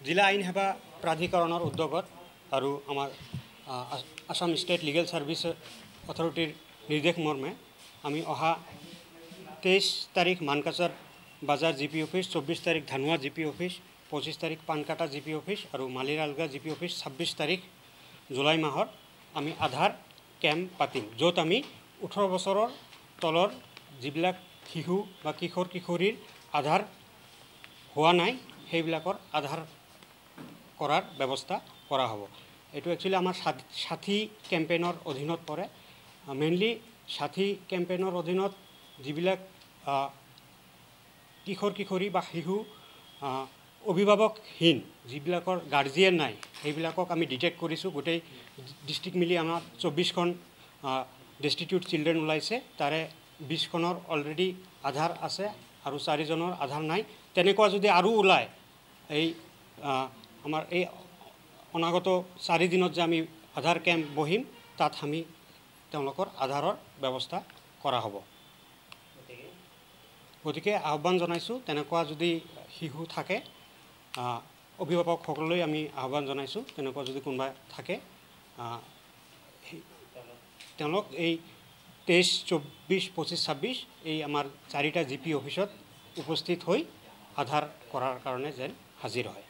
জিলা আইন সেৱা প্ৰাধিকৰণৰ উদ্যোগত আৰু আমাৰ আসাম ষ্টেট লিগেল সাৰ্ভিস অথৰিটিৰ নিৰ্দেশ মৰ্মে আমি অহা 23 তাৰিখ মানকাছাৰ বাজাৰ জিপি অফিস, 24 তাৰিখ ধানুৱা জিপি অফিস, 25 তাৰিখ পানকাটা জিপি অফিস আৰু মালিৰালগা জিপি অফিস, 26 তাৰিখ জুলাই মাহৰ আমি আধাৰ কেম্প পাতিম, য'ত আমি 18 বছৰৰ তলৰ যিবিলাক শিশু বা কিশোৰ কিশোৰীৰ আধাৰ হোৱা নাই সেইবিলাকৰ আধাৰ কৰাৰ ব্যৱস্থা কৰা হ'ব। এইটো একচুৱেলি আমাৰ সাথী কেম্পেইনৰ অধীনত পৰে। মেইনলি সাথী কেম্পেইনৰ অধীনত যিবিলাক কিশোৰ কিশোৰী বা শিশু অভিভাৱকহীন যিবিলাকৰ গাৰ্জিয়েন নাই সেইবিলাকক আমি ডিটেক্ট কৰিছোঁ। গোটেই ডিষ্ট্ৰিক্ট মিলি আমাৰ 24খন ডেষ্টিটিউট চিলড্ৰেন ওলাইছে, তাৰে 20খনৰ অলৰেডি আধাৰ আছে আৰু 4জনৰ আধাৰ নাই। তেনেকুৱা যদি আৰু ওলায় এই আমাৰ এই অনাগত 4 দিনত যে আমি আধাৰ কেম্প বহিম, তাত আমি তেওঁলোকৰ আধাৰৰ ব্যৱস্থা কৰা হ'ব। গতিকে আহ্বান জনাইছোঁ, তেনেকুৱা যদি শিশু থাকে অভিভাৱকসকললৈ আমি আহ্বান জনাইছোঁ, তেনেকুৱা যদি কোনোবা থাকে তেওঁলোক এই 23, 24, 25, 26 এই আমাৰ 4টা জিপি অফিচত উপস্থিত হৈ আধাৰ কৰাৰ কাৰণে যেন হাজিৰ হয়।